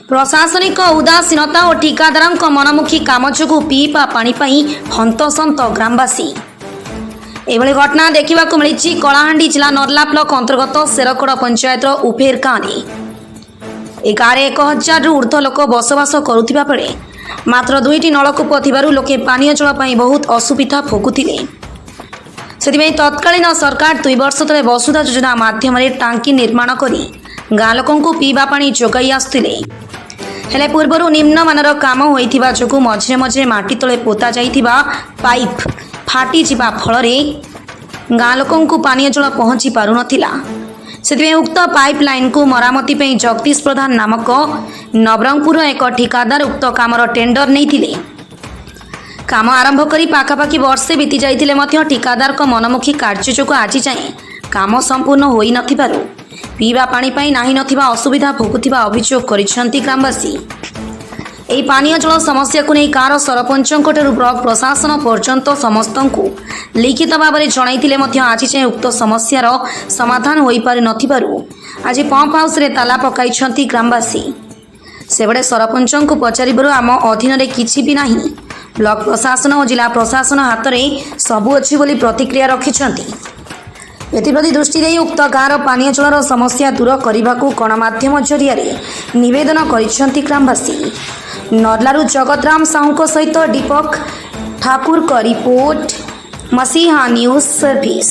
प्रशासनिक उदासीनता और ठिकादार मनमुखी काम जो पीपा पानी हंतसंत ग्रामवासी एभली घटना देखा मिली कलाहांडी जिला नर्ला ब्लॉक अंतर्गत शेरकड़ पंचायत उफेर गाँव में गाँव 1000 रु ऊर्ध्व लोक बसवास करुवा बेले मात्र 2टी नलकूप थिबारु लोके पानीय जल बहुत असुविधा भोगुथिले। से तत्कालीन सरकार 2 वर्ष तले वसुधा योजना माध्यम टांकी निर्माण करी गाँ लोकंकु पीवा पानी जोगाई आसुथिले। हेले पूर्वरु निम्नमानर काम होइथिबा जोगु मझिरे मझिरे माटी तले पोता जाइथिबा पाइप फाटी जिबा फलरे गाँ लोकंकु पानीय जल पहुँची पारु नथिला। से उक्त पाइप लाइन को मरामती पे जगदीश प्रधान नामक नवरंगपुर एक ठिकादार उक्त कामर टेंडर नहीं काम आरंभ करी पाखापाखि वर्षे बीती जाइथिले मध्य ठिकादार को मनमुखी कार्य जो आज जाए काम संपूर्ण होई नथिबारु पीवा पानी पाई नाही नथिबा असुविधा भोगुथिबा अभियोग करिसेंती ग्रामवासी। एही पानीय जल समस्या को नहीं गाँव सरपंचों ब्लॉक प्रशासन पर्यंत समस्त लिखित भाव में जणाइथिले मध्य आज जाए उक्त समस्यार समाधान हो पारि नथिबारु आज पंप हाउस रे ताला पकाइछंती ग्रामवासी। सेबड़े सरपंचों को पचारिबारु आम अधीन रे किछि भी नाही ब्लॉक प्रशासन और जिला प्रशासन हाथ में सबू अच्छी बोली प्रतिक्रिया रखिछंती। एथिप्रति दृष्टि दे उक्त गाँव पानीय जलर समस्या दूर करने को गणमाध्यम जरिया निवेदन करिछंती ग्रामवासी। नर्लारू जगतराम साहू सहित दीपक ठाकुर का रिपोर्ट मसीहा न्यूज सर्विस।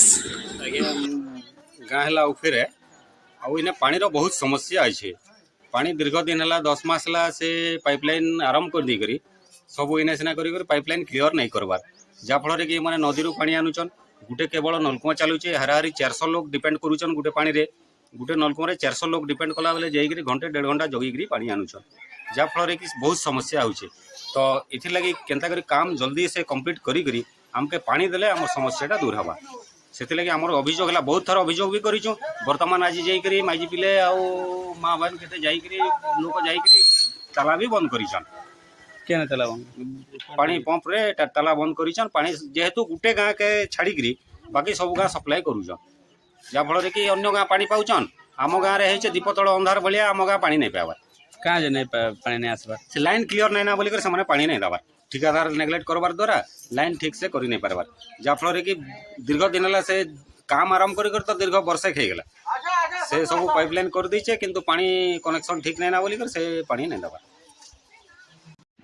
गाँव उफेरे आने पानी बहुत समस्या अच्छे पानी दीर्घ दिन है 10 मास से पाइपलाइन आरंभ कर दी सब इना सिना कर पाइपलाइन क्लीयर नहीं करवार जहाँफल कि मैंने नदी पानी आनुचन गोटे केवल नलकूआ चलुचे हाराहारी 400 लोग डिपेंड करुचन गोटे पानी रे गोटे नलकूआ 400 लोग डिपेंड कला बेले जाइए घंटे 1.5 घंटा जगिकी पानी आनुचन जहाँफल कि बहुत समस्या होचे। तो इथिर केन्ता करी काम जल्दी से कंप्लीट करी आमके पानी देले आम समस्याटा दूर हवा से आम अभियोग है बहुत थर अभियोग भी करूँ बर्तमान आज जाइए माइजी पिले आ माँ बहन के जाइए लोक जाइए ताला भी बंद करिछन क्या ताला बंद पानी पंप रे ताला बंद करिछन पानी जेहेतु गुटे गाँ के छाड़ी बाकी सब गाँ सप्लाई करूछन जहाँफल कि अन्य गाँ पानी पाउछन आम गाँव में होचे दीपतल अंधार भाया आम गाँ पानी नहीं पाइबार कहाँ जे नहीं पानी नहीं आसबार से लाइन क्लीयर नहीं ना बोलिकर से पानी नहीं दबार ठिकादार नेग्लेक्ट करवार द्वारा लाइन ठीक से कर नहीं पारबार जहाँफल कि दीर्घ दिन से काम आरंभ कर तो दीर्घ वर्षे खाईगला से सब पाइपलाइन कर दीचे किंतु पानी कनेक्शन ठीक नहीं ना बोलिकर से पानी नहीं दबार।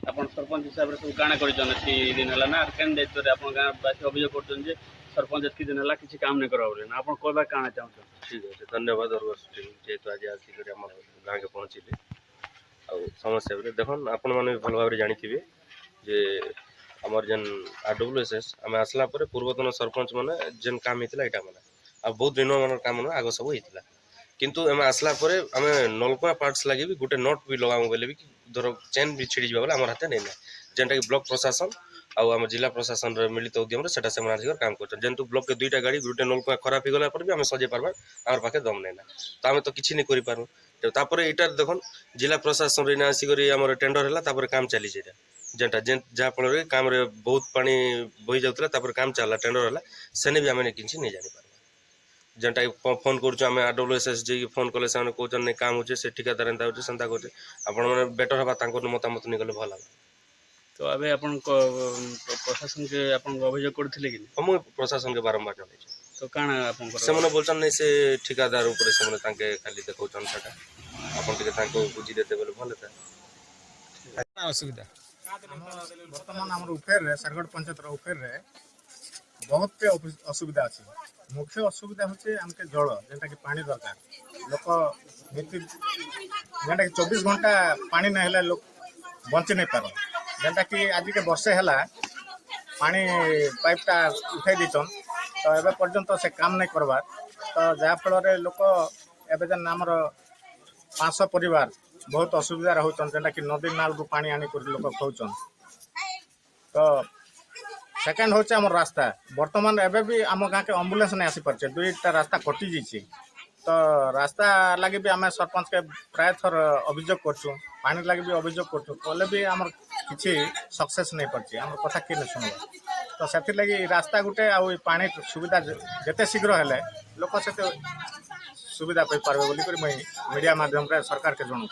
अपन सरपंच हिसाब से सब काना करिछन एति दिन हला ना केन दायित्व रे अपन गाँव बासी अभियोग करछन जे सरपंच एति दिन हला किछि काम नहीं करबा बोले ना अपन कोबा काना चाहछन। ठीक है धन्यवाद और जेहेतु आज आसिक आम गाँव के पहुँचले आ समस्या देखन आपण मैंने भल भाव जानी जे आमर जेन RWSS आम आसला पूर्वतन सरपंच मैंने जेन काम होता यहाँ मैंने आ बहुत दिन मान काम आग सब होता किंतु एम आसला आम नलकुआ पार्ट्स लगे भी गोटे नट भी लगाऊँ बोले भी धर चेन भी छिड़ी जावा आम हाथ नहीं ना जेनटा कि ब्लॉक प्रशासन आम जिला प्रशासन मिलित उद्यम से आसिक काम कर जेहेतु ब्लॉक के 2टा गाड़ी गोटे नलकुआ खराब हो गला भी आम सजे पार्बा आम पाखे दम नहीं ना तो आम तो किसी नहीं करूँ तापर यहाँ देखन जिला प्रशासन आसिक आम टेंडर है काम चली जेनटा जहाँफल काम रे बहुत पानी बही जाता काम चलला टेंडर है सेने भी आम किसी नहीं जानी पार जेनटा फोन करें RWSS जी फोन कले से कहते नहीं काम होचे से ठिकादार एंता होचे सेंता करते आपण मैंने बेटर हवा मतामत नहीं गले भल। तो अबे अपन प्रशासन के अपन अभियोग करथिले कि हम प्रशासन के बारंबार जन तो काना अपन से मैंने बोलछन नहीं से ठिकादार ऊपर से मैंने तांके खाली देखौछन सेटा अपन टिके तांको बुझी देते बोले भल था असुविधा बर्तमान आम उफेर सरगढ़ पंचायत उफेर बहुत असुविधा अच्छी मुख्य असुविधा हूँ आमके जल जेनटा कि पानी दरकार लोक नीति जेनटा कि 24 घंटा पानी नहीं है लोक बंची नहीं पार जेनटा कि आज के वर्षे है पानी पाइपटा उठाई दीचन तो एवं पर्यंत से काम नहीं करवार तो जहाँफल लोक एवं जेन आमर 500 परिवार बहुत असुविधा होचन जेनटा कि नदी नाल रू पानी आनी कर लोक खाऊन। तो सेकेंड होचे आम रास्ता बर्तमान एवं भी आम गाँव के एम्बुलेंस नहीं आसी पारे 2टा रास्ता कटि जाइए तो रास्ता लगे भी आम सरपंच के प्राय थर अभियोग करछुँ पानी लगे भी अभियोग करछुँ कले भी आम किसी सक्सेस नहीं पार्टी आम कथा किए नहीं शुणवा तो से लगी रास्ता गुटे आ पानी सुविधा जिते शीघ्र हेले लोक से सुविधा पाई पारे बोलिक मीडिया माध्यम सरकार के जनाऊँ।